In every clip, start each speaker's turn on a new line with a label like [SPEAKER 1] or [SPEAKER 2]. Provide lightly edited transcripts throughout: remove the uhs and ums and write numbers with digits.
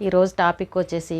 [SPEAKER 1] ఈరోజు టాపిక్ వచ్చేసి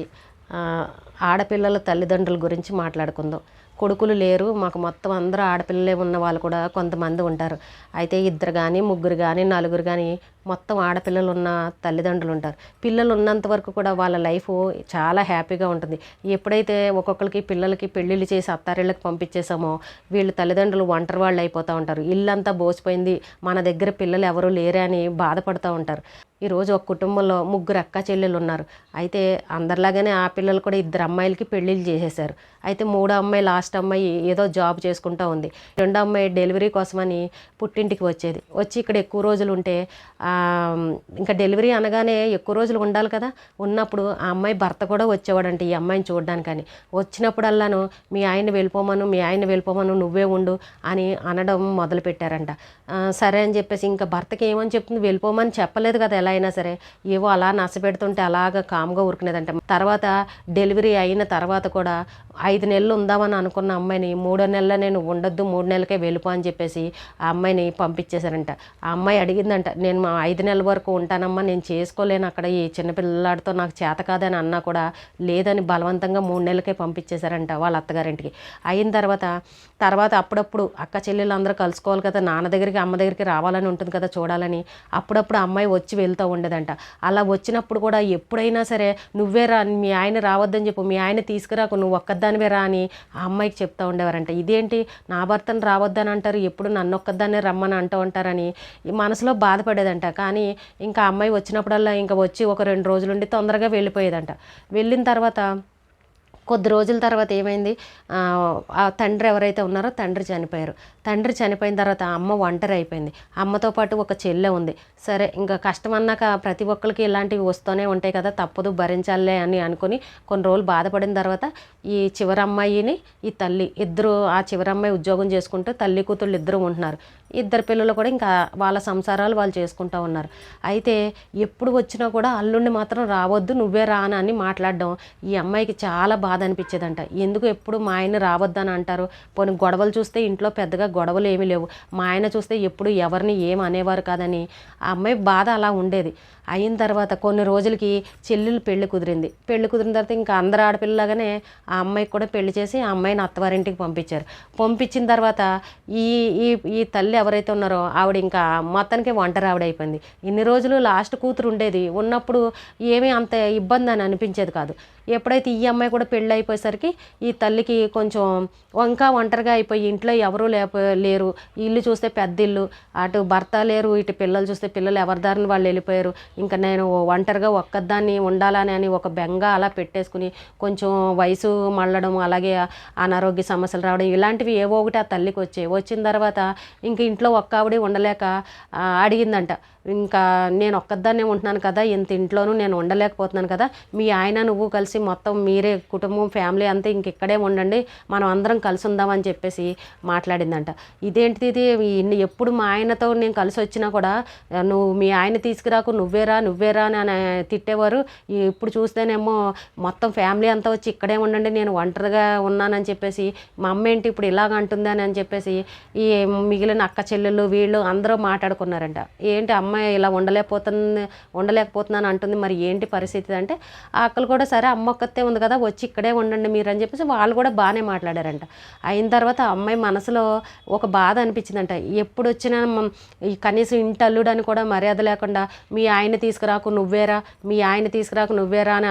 [SPEAKER 1] ఆడపిల్లల తల్లిదండ్రుల గురించి మాట్లాడుకుందాం. కొడుకులు లేరు, మాకు మొత్తం అందరూ ఆడపిల్లలే ఉన్న వాళ్ళు కూడా కొంతమంది ఉంటారు. అయితే ఇద్దరు కానీ ముగ్గురు కానీ నలుగురు కానీ మొత్తం ఆడపిల్లలు ఉన్న తల్లిదండ్రులు ఉంటారు. పిల్లలు ఉన్నంత వరకు కూడా వాళ్ళ లైఫ్ చాలా హ్యాపీగా ఉంటుంది. ఎప్పుడైతే ఒక్కొక్కరికి పిల్లలకి పెళ్ళిళ్ళు చేసి అత్తారిళ్ళకి పంపించేసామో వీళ్ళు తల్లిదండ్రులు ఒంటరి వాళ్ళు అయిపోతూ ఉంటారు. ఇల్లంతా బోసిపోయింది, మన దగ్గర పిల్లలు ఎవరూ లేరే అని బాధపడుతూ ఉంటారు. ఈరోజు ఒక కుటుంబంలో ముగ్గురు అక్క చెల్లెలు ఉన్నారు. అయితే అందరిలాగానే ఆ పిల్లలు కూడా ఇద్దరు అమ్మాయిలకి పెళ్ళిళ్ళు చేసేసారు. అయితే మూడో అమ్మాయి లాస్ట్ అమ్మాయి ఏదో జాబ్ చేసుకుంటూ ఉంది. రెండో అమ్మాయి డెలివరీ కోసమని పుట్టింటికి వచ్చి ఇక్కడ ఎక్కువ రోజులు ఉంటే ఇంకా డెలివరీ అనగానే ఎక్కువ రోజులు ఉండాలి కదా. ఉన్నప్పుడు ఆ అమ్మాయి భర్త కూడా వచ్చేవాడంటే ఈ అమ్మాయిని చూడడానికని. వచ్చినప్పుడల్లాను మీ ఆయన్ని వెళ్ళిపోమను నువ్వే ఉండు అని అనడం మొదలుపెట్టారంట. సరే అని చెప్పేసి ఇంకా భర్తకి ఏమని చెప్తుంది, వెళ్ళిపోమని చెప్పలేదు కదా. ఎలా అయినా సరే ఏవో అలా నచ్చపెడుతుంటే అలాగ కామ్గా ఉరికినదంట. తర్వాత డెలివరీ అయిన తర్వాత కూడా 5 నెలలు ఉందామని అనుకున్న అమ్మాయిని 3వ నెలలో నేను ఉండొద్దు, 3 నెలలకే వెళ్ళిపో అని చెప్పేసి ఆ అమ్మాయిని పంపించేశారంట. ఆ అమ్మాయి అడిగిందంట, నేను 5 నెలల వరకు ఉంటానమ్మా, నేను చేసుకోలేను అక్కడ, ఈ చిన్నపిల్లాడితో నాకు చేత కాదని అన్నా కూడా లేదని బలవంతంగా 3 నెలలకే పంపించేశారంట వాళ్ళ అత్తగారింటికి. అయిన తర్వాత అప్పుడప్పుడు అక్క చెల్లెలు అందరూ కలుసుకోవాలి కదా, నాన్న దగ్గరికి అమ్మ దగ్గరికి రావాలని ఉంటుంది కదా చూడాలని. అప్పుడప్పుడు అమ్మాయి వచ్చి వెళ్తూ ఉండేదంట. అలా వచ్చినప్పుడు కూడా ఎప్పుడైనా సరే నువ్వే రా, మీ ఆయన రావద్దని చెప్పు, మీ ఆయన తీసుకురాకు, నువ్వు ఒక్కదానివే రా అని ఆ అమ్మాయికి చెప్తూ ఉండేవారంట. ఇదేంటి నా భర్తను రావద్దని అంటారు, ఎప్పుడు నన్ను ఒక్కదాన్నే రమ్మని అంటూ ఉంటారని మనసులో బాధపడేదంట. కానీ ఇంకా అమ్మాయి వచ్చినప్పుడల్లా ఇంకా వచ్చి ఒక 2 రోజులుండి తొందరగా వెళ్ళిపోయేదంట. వెళ్ళిన తర్వాత కొద్ది రోజుల తర్వాత ఏమైంది, ఆ తండ్రి ఎవరైతే ఉన్నారో తండ్రి చనిపోయారు. తండ్రి చనిపోయిన తర్వాత అమ్మ ఒంటరి అయిపోయింది. అమ్మతో పాటు ఒక చెల్లె ఉంది. సరే ఇంకా కష్టం అన్నాక ప్రతి ఒక్కరికి ఇలాంటివి వస్తూనే ఉంటాయి కదా, తప్పదు భరించాలే అని అనుకుని కొన్ని రోజులు బాధపడిన తర్వాత ఈ చివరి అమ్మాయిని ఈ తల్లి ఇద్దరు, ఆ చివరి అమ్మాయి ఉద్యోగం చేసుకుంటూ తల్లి కూతుళ్ళు ఇద్దరు ఉంటున్నారు. ఇద్దరు పిల్లలు కూడా ఇంకా వాళ్ళ సంసారాలు వాళ్ళు చేసుకుంటూ ఉన్నారు. అయితే ఎప్పుడు వచ్చినా కూడా అల్లుడిని మాత్రం రావద్దు, నువ్వే రానా అని మాట్లాడడం ఈ అమ్మాయికి చాలా బాధ అనిపించేదంట. ఎందుకు ఎప్పుడు మా ఆయన రావద్దని అంటారు, పోనీ గొడవలు చూస్తే ఇంట్లో పెద్దగా గొడవలు ఏమీ లేవు, మా ఆయన చూస్తే ఎప్పుడు ఎవరిని ఏం అనేవారు కాదని ఆ అమ్మాయి బాధ అలా ఉండేది. అయిన తర్వాత కొన్ని రోజులకి చెల్లెలు పెళ్లి కుదిరిన తర్వాత ఇంకా అందరు ఆడపిల్లలాగానే ఆ అమ్మాయికి కూడా పెళ్లి చేసి ఆ అమ్మాయిని అత్తవారింటికి పంపించారు. పంపించిన తర్వాత ఈ ఈ ఈ తల్లి ఎవరైతే ఉన్నారో ఆవిడ ఇంకా మొత్తానికి ఒంటరి ఆవిడ అయిపోయింది. ఇన్ని రోజులు లాస్ట్ కూతురు ఉండేది, ఉన్నప్పుడు ఏమీ అంత ఇబ్బంది అని అనిపించేది కాదు. ఎప్పుడైతే ఈ అమ్మాయి కూడా పెళ్ళి అయిపోయేసరికి ఈ తల్లికి కొంచెం ఇంకా ఒంటరిగా అయిపోయి ఇంట్లో ఎవరూ లేరు. ఇల్లు చూస్తే పెద్ద ఇల్లు, అటు భర్త లేరు, ఇటు పిల్లలు చూస్తే పిల్లలు ఎవరి దారిని వాళ్ళు వెళ్ళిపోయారు. ఇంకా నేను ఒంటరిగా ఒక్కదాన్ని ఉండాలని అని ఒక బెంగ అలా పెట్టేసుకుని కొంచెం వయసు మళ్ళడం, అలాగే అనారోగ్య సమస్యలు రావడం, ఇలాంటివి ఏవో ఒకటి ఆ తల్లికి వచ్చిన తర్వాత ఇంక ఇంట్లో ఒక్క ఆవిడ ఉండలేక అడిగిందంట, ఇంకా నేను ఒక్కదాన్నే ఉంటున్నాను కదా, ఇంత ఇంట్లోనూ నేను ఉండలేకపోతున్నాను కదా, మీ ఆయన నువ్వు కలిసి మొత్తం మీరే కుటుంబం ఫ్యామిలీ అంతా ఇంక ఇక్కడే ఉండండి, మనం అందరం కలిసి ఉందామని చెప్పేసి మాట్లాడిందంట. ఇదేంటిది ఇది, ఎప్పుడు మా ఆయనతో నేను కలిసి వచ్చినా కూడా నువ్వు మీ ఆయన తీసుకురాకు, నువ్వేరా అని తిట్టేవారు. ఇప్పుడు చూస్తేనేమో మొత్తం ఫ్యామిలీ అంతా వచ్చి ఇక్కడే ఉండండి, నేను ఒంటరిగా ఉన్నానని చెప్పేసి మా అమ్మ ఏంటి ఇప్పుడు ఇలాగ అంటుంది అని చెప్పేసి ఈ మిగిలిన అక్క చెల్లెళ్ళు వీళ్ళు అందరూ మాట్లాడుకున్నారంట. ఏంటి అమ్మాయి ఇలా ఉండలేకపోతున్నాను అంటుంది, మరి ఏంటి పరిస్థితి అంటే ఆ అక్కలు కూడా సరే అమ్మ ఒక్కతే ఉంది కదా, వచ్చి ఇక్కడే ఉండండి మీరు అని చెప్పేసి వాళ్ళు కూడా బాగానే మాట్లాడారంట. అయిన తర్వాత అమ్మాయి మనసులో ఒక బాధ అనిపించిందంట. ఎప్పుడు వచ్చినా కనీసం ఇంటి అల్లుడు అని కూడా మర్యాద లేకుండా మీ ఆయన తీసుకురాకు నువ్వేరా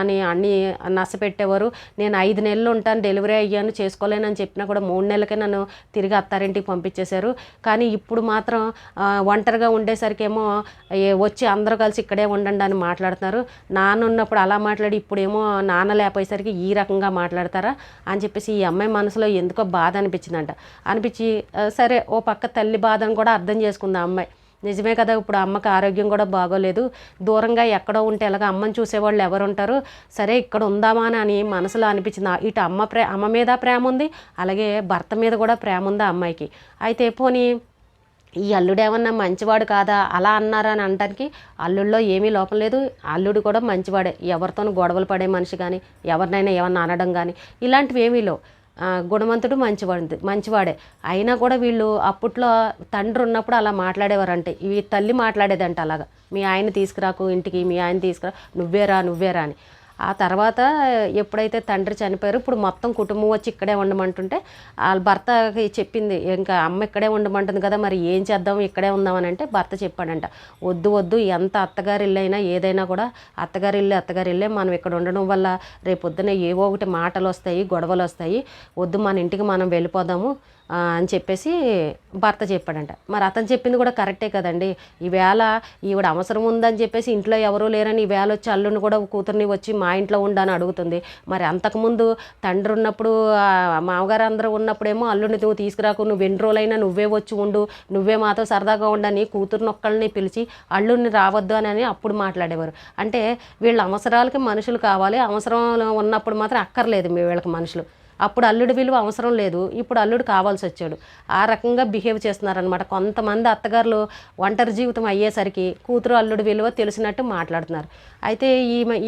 [SPEAKER 1] అని అన్నీ నచ్చపెట్టేవారు. నేను 5 నెలలు ఉంటాను, డెలివరీ అయ్యాను, చేసుకోలేనని చెప్పినా కూడా 3 నెలలకే నన్ను తిరిగి అత్తారింటికి పంపించేశారు. కానీ ఇప్పుడు మాత్రం ఒంటరిగా ఉండేసరికేమో వచ్చి అందరూ కలిసి ఇక్కడే ఉండండి అని మాట్లాడుతున్నారు. నాన్న ఉన్నప్పుడు అలా మాట్లాడి ఇప్పుడేమో నాన్న లేకపోయేసరికి ఈ రకంగా మాట్లాడతారా అని చెప్పేసి ఈ అమ్మాయి మనసులో ఎందుకో బాధ అనిపించి సరే ఓ పక్క తల్లి బాధను కూడా అర్థం చేసుకుంది ఆ అమ్మాయి. నిజమే కదా, ఇప్పుడు అమ్మకి ఆరోగ్యం కూడా బాగోలేదు, దూరంగా ఎక్కడో ఉంటే ఎలాగ అమ్మని చూసేవాళ్ళు ఎవరు ఉంటారు, సరే ఇక్కడ ఉందామా అని మనసులో అనిపించింది. ఇటు అమ్మ మీద ప్రేమ ఉంది, అలాగే భర్త మీద కూడా ప్రేమ ఉంది ఆ అమ్మాయికి. అయితే పోనీ ఈ అల్లుడు ఏమన్నా మంచివాడు కాదా అలా అన్నారా అని అనడానికి అల్లుడిలో ఏమీ లోపం లేదు, అల్లుడు కూడా మంచివాడే, ఎవరితోనూ గొడవలు పడే మనిషి కానీ ఎవరినైనా ఏమన్నా అనడం కానీ ఇలాంటివి ఏమీ లేవు. గుణవంతుడు మంచివాడే. అయినా కూడా వీళ్ళు అప్పట్లో తండ్రి ఉన్నప్పుడు అలా మాట్లాడేవారంటే, ఈ తల్లి మాట్లాడేదంట అలాగా, మీ ఆయన తీసుకురాకు ఇంటికి, మీ ఆయన తీసుకురా, నువ్వేరా అని. ఆ తర్వాత ఎప్పుడైతే తండ్రి చనిపోయారో ఇప్పుడు మొత్తం కుటుంబం వచ్చి ఇక్కడే ఉండమంటుంటే వాళ్ళ భర్తకి చెప్పింది, ఇంకా అమ్మ ఇక్కడే ఉండమంటుంది కదా, మరి ఏం చేద్దాం, ఇక్కడే ఉందామని అంటే భర్త చెప్పాడంట, వద్దు ఎంత అత్తగారి ఇల్లు అయినా ఏదైనా కూడా అత్తగారి ఇల్లే, మనం ఇక్కడ ఉండడం వల్ల రేపొద్దున ఏవో ఒకటి మాటలు వస్తాయి, గొడవలు వస్తాయి, వద్దు మన ఇంటికి మనం వెళ్ళిపోదాము అని చెప్పేసి భర్త చెప్పాడంట. మరి అతను చెప్పింది కూడా కరెక్టే కదండి. ఈవేళ ఈవిడ అవసరం ఉందని చెప్పేసి ఇంట్లో ఎవరూ లేరని ఈవేళ వచ్చి అల్లుని కూడా కూతుర్ని వచ్చి మా ఇంట్లో ఉండని అడుగుతుంది. మరి అంతకుముందు తండ్రి ఉన్నప్పుడు మామగారు అందరూ ఉన్నప్పుడేమో అల్లుని నువ్వు తీసుకురాకు, నువ్వు ఎన్ని రోజులైనా నువ్వే వచ్చి ఉండు, నువ్వే మాతో సరదాగా ఉండని కూతురుని ఒక్కళ్ళని పిలిచి అల్లుని రావద్దు అని అప్పుడు మాట్లాడేవారు. అంటే వీళ్ళ అవసరాలకి మనుషులు కావాలి, అవసరం ఉన్నప్పుడు మాత్రం అక్కర్లేదు వీళ్ళకి మనుషులు. అప్పుడు అల్లుడి విలువ అవసరం లేదు, ఇప్పుడు అల్లుడు కావాల్సి వచ్చాడు. ఆ రకంగా బిహేవ్ చేస్తున్నారనమాట కొంతమంది అత్తగారులు. ఒంటరి జీవితం అయ్యేసరికి కూతురు అల్లుడి విలువ తెలిసినట్టు మాట్లాడుతున్నారు. అయితే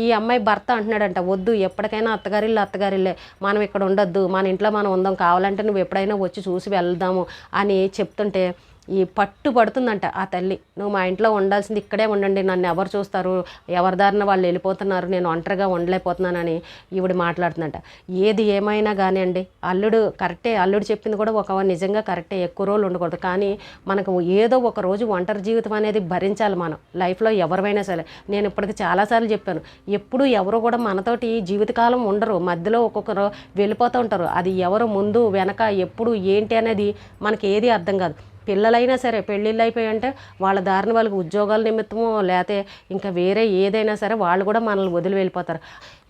[SPEAKER 1] ఈ అమ్మాయి భర్త అంటున్నాడంట, వద్దు ఎప్పటికైనా అత్తగారిల్లే, మనం ఇక్కడ ఉండొద్దు, మన ఇంట్లో మనం ఉందాం, కావాలంటే నువ్వు ఎప్పుడైనా వచ్చి చూసి వెళ్దాము అని చెప్తుంటే ఈ పట్టు పడుతుందంట ఆ తల్లి, నువ్వు మా ఇంట్లో ఉండాల్సింది, ఇక్కడే ఉండండి, నన్ను ఎవరు చూస్తారు, ఎవరి దారిన వాళ్ళు వెళ్ళిపోతున్నారు, నేను ఒంటరిగా ఉండలేకపోతున్నానని ఈవిడ మాట్లాడుతుందంట. ఏది ఏమైనా కానీ అండి, అల్లుడు కరెక్టే, అల్లుడు చెప్పింది కూడా ఒక నిజంగా కరెక్టే, ఎక్కువ రోజులు ఉండకూడదు. కానీ మనకు ఏదో ఒక రోజు ఒంటరి జీవితం అనేది భరించాలి మనం లైఫ్లో, ఎవరైనా సరే. నేను ఇప్పటికి చాలాసార్లు చెప్పాను, ఎప్పుడు ఎవరు కూడా మనతోటి జీవితకాలం ఉండరు, మధ్యలో ఒక్కొక్కరు వెళ్ళిపోతూ ఉంటారు. అది ఎవరు ముందు వెనక ఎప్పుడు ఏంటి అనేది మనకి ఏది అర్థం కాదు. పిల్లలైనా సరే పెళ్ళిళ్ళు అయిపోయి అంటే వాళ్ళ దారిన వాళ్ళకి ఉద్యోగాల నిమిత్తమో లేకపోతే ఇంకా వేరే ఏదైనా సరే వాళ్ళు కూడా మనల్ని వదిలి వెళ్ళిపోతారు.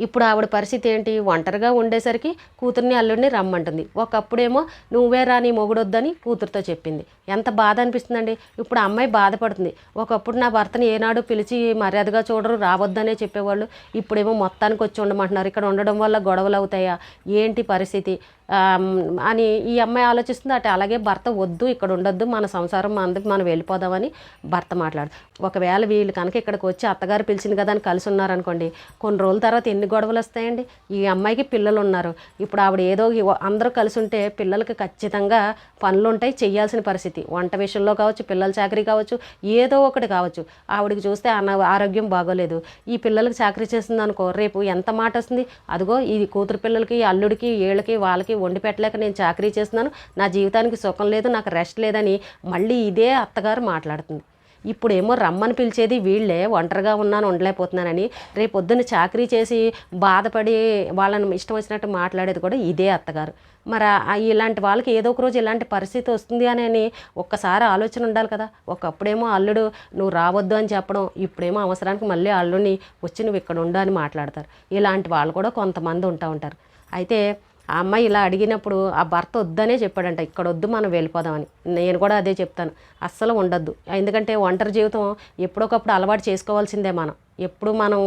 [SPEAKER 1] ఇప్పుడు ఆవిడ పరిస్థితి ఏంటి, ఒంటరిగా ఉండేసరికి కూతుర్ని అల్లుడిని రమ్మంటుంది. ఒకప్పుడేమో నువ్వే రా నీ మొగుడొద్దని కూతురుతో చెప్పింది. ఎంత బాధ అనిపిస్తుందండి. ఇప్పుడు అమ్మాయి బాధపడుతుంది. ఒకప్పుడు నా భర్తని ఏనాడు పిలిచి మర్యాదగా చూడరు, రావద్దనే చెప్పేవాళ్ళు, ఇప్పుడేమో మొత్తానికి వచ్చి ఉండమంటున్నారు, ఇక్కడ ఉండడం వల్ల గొడవలు అవుతాయా, ఏంటి పరిస్థితి అని ఈ అమ్మాయి ఆలోచిస్తుంది. అటు అలాగే భర్త వద్దు ఇక్కడ ఉండొద్దు, మన సంసారం మనకి మనం వెళ్ళిపోదామని భర్త మాట్లాడు. ఒకవేళ వీళ్ళు కనుక ఇక్కడికి వచ్చి అత్తగారు పిలిచింది కదా అని కలిసి ఉన్నారనుకోండి, కొన్ని రోజుల తర్వాత ఎన్ని గొడవలు వస్తాయండి. ఈ అమ్మాయికి పిల్లలు ఉన్నారు, ఇప్పుడు ఆవిడ ఏదో అందరూ కలిసి ఉంటే పిల్లలకి ఖచ్చితంగా పనులు ఉంటాయి, చేయాల్సిన పరిస్థితి, వంట విషయంలో కావచ్చు, పిల్లల చాకరీ కావచ్చు, ఏదో ఒకటి కావచ్చు. ఆవిడకి చూస్తే ఆరోగ్యం బాగోలేదు, ఈ పిల్లలకి చాకరీ చేస్తుంది అనుకో, రేపు ఎంత మాట వస్తుంది, అదిగో ఈ కూతురు పిల్లలకి అల్లుడికి వీళ్ళకి వాళ్ళకి వండి పెట్టలేక నేను చాకరీ చేస్తున్నాను, నా జీవితానికి సుఖం లేదు, నాకు రెస్ట్ లేదని మళ్ళీ ఇదే అత్తగారు మాట్లాడుతుంది. ఇప్పుడేమో రమ్మని పిలిచేది వీళ్ళే, ఒంటరిగా ఉన్నాను ఉండలేకపోతున్నానని, రేపు పొద్దున్న చాకరీ చేసి బాధపడి వాళ్ళని ఇష్టం వచ్చినట్టు మాట్లాడేది కూడా ఇదే అత్తగారు. మరి ఇలాంటి వాళ్ళకి ఏదో ఒక రోజు ఇలాంటి పరిస్థితి వస్తుంది అని ఒక్కసారి ఆలోచన ఉండాలి కదా. ఒకప్పుడేమో అల్లుడు నువ్వు రావద్దు అని చెప్పడం, ఇప్పుడేమో అవసరానికి మళ్ళీ అల్లుడిని వచ్చి నువ్వు ఇక్కడ ఉండు అని మాట్లాడతారు. ఇలాంటి వాళ్ళు కూడా కొంతమంది ఉంటారు. అయితే ఆ అమ్మాయి ఇలా అడిగినప్పుడు ఆ భర్త వద్దనే చెప్పాడంట, ఇక్కడ వద్దు మనం వెళ్ళిపోదామని. నేను కూడా అదే చెప్తాను, అస్సలు ఉండొద్దు. ఎందుకంటే ఒంటరి జీవితం ఎప్పుడొకప్పుడు అలవాటు చేసుకోవాల్సిందే. ఎప్పుడు మనం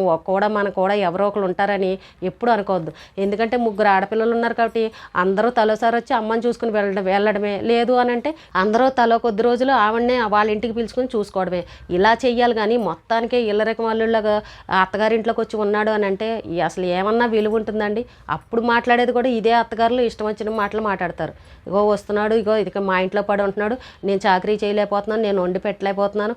[SPEAKER 1] మన కూడా ఎవరో ఒకరు ఉంటారని ఎప్పుడు అనుకోవద్దు. ఎందుకంటే 3 ఆడపిల్లలు ఉన్నారు కాబట్టి అందరూ తలోసారి వచ్చి అమ్మని చూసుకుని వెళ్ళడమే, లేదు అని అంటే అందరూ తలో కొద్ది రోజులు ఆవిడనే వాళ్ళ ఇంటికి పిలుచుకుని చూసుకోవడమే, ఇలా చెయ్యాలి. కానీ మొత్తానికే ఇళ్ళరకం వాళ్ళలాగా అత్తగారింట్లోకి వచ్చి ఉన్నాడు అని అంటే అసలు ఏమన్నా విలువ ఉంటుందండి. అప్పుడు మాట్లాడేది కూడా ఇదే అత్తగారులు ఇష్టం వచ్చిన మాటలు మాట్లాడతారు. ఇగో వస్తున్నాడు, ఇగో ఇది మా ఇంట్లో పడి ఉంటున్నాడు, నేను చాకరీ చేయలేకపోతున్నాను, నేను వండి పెట్టలేకపోతున్నాను,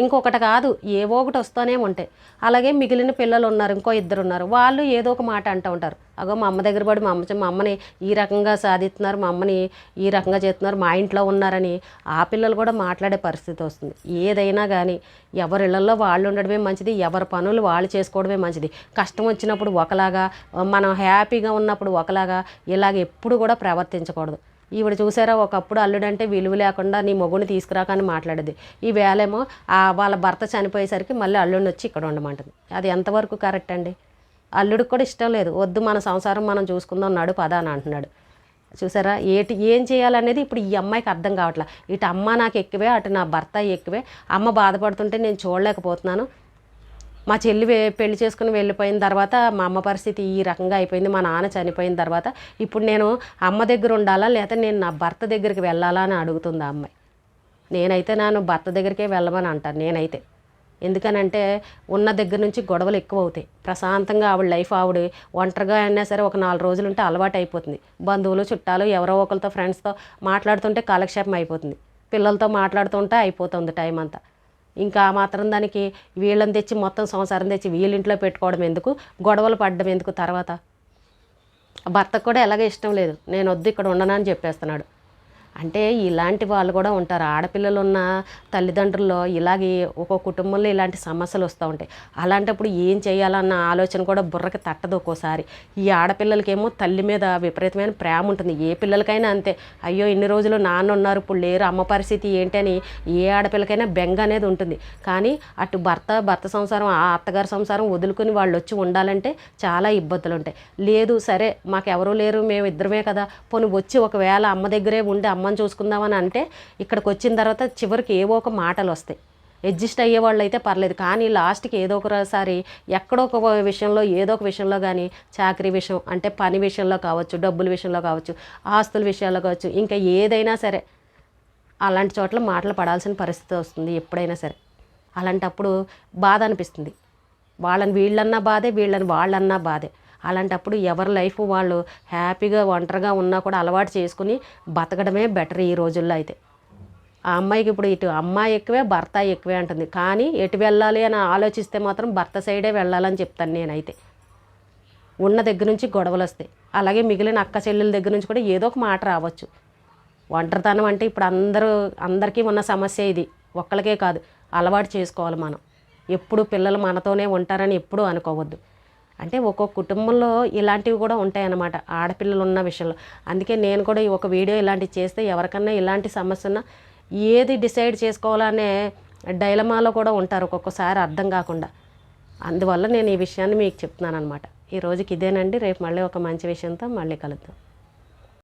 [SPEAKER 1] ఇంకొకటి కాదు ఏవో ఒకటి వస్తూనే ఉంటాయి. అలాగే మిగిలిన పిల్లలు ఉన్నారు, ఇంకో 2 ఉన్నారు, వాళ్ళు ఏదో ఒక మాట అంటూ ఉంటారు, అగో మా అమ్మ దగ్గర పడి మా అమ్మని ఈ రకంగా సాధిస్తున్నారు, మా అమ్మని ఈ రకంగా చేస్తున్నారు, మా ఇంట్లో ఉన్నారని ఆ పిల్లలు కూడా మాట్లాడే పరిస్థితి వస్తుంది. ఏదైనా కానీ ఎవరి ఇళ్లలో వాళ్ళు ఉండడమే మంచిది, ఎవరి పనులు వాళ్ళు చేసుకోవడమే మంచిది. కష్టం వచ్చినప్పుడు ఒకలాగా, మనం హ్యాపీగా ఉన్నప్పుడు ఒకలాగా, ఇలాగ ఎప్పుడు కూడా ప్రవర్తించకూడదు. ఈవిడ చూసారా, ఒకప్పుడు అల్లుడంటే విలువ లేకుండా నీ మొగుడిని తీసుకురాకని మాట్లాడేది, ఈ వేళేమో వాళ్ళ భర్త చనిపోయేసరికి మళ్ళీ అల్లుడిని వచ్చి ఇక్కడ ఉండమంటుంది. అది ఎంతవరకు కరెక్ట్ అండి. అల్లుడికి కూడా ఇష్టం లేదు, వద్దు మన సంసారం మనం చూసుకుందాం నడు పదా అని అంటున్నాడు. చూసారా ఏం చేయాలనేది ఇప్పుడు ఈ అమ్మాయికి అర్థం కావట్లా. ఇటు అమ్మ నాకు ఎక్కువే, అటు నా భర్త ఎక్కువే, అమ్మ బాధపడుతుంటే నేను చూడలేకపోతున్నాను, మా చెల్లి పెళ్లి చేసుకుని వెళ్ళిపోయిన తర్వాత మా అమ్మ పరిస్థితి ఈ రకంగా అయిపోయింది, మా నాన్న చనిపోయిన తర్వాత ఇప్పుడు నేను అమ్మ దగ్గర ఉండాలా లేకపోతే నేను నా భర్త దగ్గరికి వెళ్ళాలా అని అడుగుతుంది ఆ అమ్మాయి. నేనైతే భర్త దగ్గరికే వెళ్ళమని అంటాను నేనైతే. ఎందుకనంటే ఉన్న దగ్గర నుంచి గొడవలు ఎక్కువ అవుతాయి. ప్రశాంతంగా ఆవిడ లైఫ్ ఆవిడ ఒంటరిగా అయినా సరే ఒక 4 రోజులు ఉంటే అలవాటు అయిపోతుంది. బంధువులు చుట్టాలు ఎవరో ఒకరితో ఫ్రెండ్స్తో మాట్లాడుతుంటే కాలక్షేపం అయిపోతుంది. పిల్లలతో మాట్లాడుతుంటే అయిపోతుంది టైం అంతా. ఇంకా ఆ మాత్రం దానికి వీళ్ళని తెచ్చి మొత్తం సంసారం తెచ్చి వీళ్ళింట్లో పెట్టుకోవడం ఎందుకు, గొడవలు పడడం ఎందుకు? తర్వాత భర్తకు కూడా ఎలాగ ఇష్టం లేదు, నేను వద్దు ఇక్కడ ఉండనని చెప్పేస్తున్నాడు. అంటే ఇలాంటి వాళ్ళు కూడా ఉంటారు. ఆడపిల్లలు ఉన్న తల్లిదండ్రుల్లో ఇలాగే ఒక్కో కుటుంబంలో ఇలాంటి సమస్యలు వస్తూ ఉంటాయి. అలాంటప్పుడు ఏం చేయాలన్న ఆలోచన కూడా బుర్రకి తట్టదు ఒక్కోసారి. ఈ ఆడపిల్లలకేమో తల్లి మీద విపరీతమైన ప్రేమ ఉంటుంది. ఏ పిల్లలకైనా అంతే. అయ్యో ఇన్ని రోజులు నాన్న ఉన్నారు ఇప్పుడు లేరు, అమ్మ పరిస్థితి ఏంటని ఏ ఆడపిల్లకైనా బెంగ అనేది ఉంటుంది. కానీ అటు భర్త సంసారం, ఆ అత్తగారి సంసారం వదులుకుని వాళ్ళు వచ్చి ఉండాలంటే చాలా ఇబ్బందులు ఉంటాయి. లేదు సరే మాకెవరూ లేరు, మేము ఇద్దరమే కదా, పోనీ వచ్చి ఒకవేళ అమ్మ దగ్గరే ఉండి అమ్మని చూసుకుందామని అంటే ఇక్కడికి వచ్చిన తర్వాత చివరికి ఏవో ఒక మాటలు వస్తాయి. అడ్జస్ట్ అయ్యేవాళ్ళు అయితే పర్లేదు, కానీ లాస్ట్కి ఏదో ఒకసారి ఎక్కడో ఒక విషయంలో ఏదో ఒక విషయంలో కానీ చాకరీ విషయం అంటే పని విషయంలో కావచ్చు, డబ్బుల విషయంలో కావచ్చు, ఆస్తుల విషయాల్లో కావచ్చు, ఇంకా ఏదైనా సరే అలాంటి చోట్ల మాటలు పడాల్సిన పరిస్థితి వస్తుంది ఎప్పుడైనా సరే. అలాంటప్పుడు బాధ అనిపిస్తుంది. వాళ్ళని వీళ్ళన్నా బాధే, వీళ్ళని వాళ్ళన్నా బాధే. అలాంటప్పుడు ఎవరి లైఫ్ వాళ్ళు హ్యాపీగా ఒంటరిగా ఉన్నా కూడా అలవాటు చేసుకుని బతకడమే బెటర్ ఈ రోజుల్లో అయితే. ఆ అమ్మాయికి ఇప్పుడు ఇటు అమ్మాయి ఎక్కువే భర్త ఎక్కువే అంటుంది, కానీ ఎటు వెళ్ళాలి అని ఆలోచిస్తే మాత్రం భర్త సైడే వెళ్ళాలని చెప్తాను నేనైతే. ఉన్న దగ్గర నుంచి గొడవలు వస్తాయి. అలాగే మిగిలిన అక్క చెల్లెల దగ్గర నుంచి కూడా ఏదో ఒక మాట రావచ్చు. ఒంటరితనం అంటే ఇప్పుడు అందరికీ ఉన్న సమస్య ఇది, ఒక్కళ్ళకే కాదు. అలవాటు చేసుకోవాలి మనం. ఎప్పుడు పిల్లలు మనతోనే ఉంటారని ఎప్పుడూ అనుకోవద్దు. అంటే ఒక్కొక్క కుటుంబంలో ఇలాంటివి కూడా ఉంటాయన్నమాట ఆడపిల్లలు ఉన్న విషయంలో. అందుకే నేను కూడా ఒక వీడియో ఇలాంటివి చేస్తే ఎవరికన్నా ఇలాంటి సమస్య ఉన్నా ఏది డిసైడ్ చేసుకోవాలనే డైలమాలో కూడా ఉంటారు ఒక్కొక్కసారి అర్థం కాకుండా. అందువల్ల నేను ఈ విషయాన్ని మీకు చెప్తున్నాను అనమాట. ఈ రోజుకి ఇదేనండి. రేపు మళ్ళీ ఒక మంచి విషయంతో మళ్ళీ కలుద్దాం.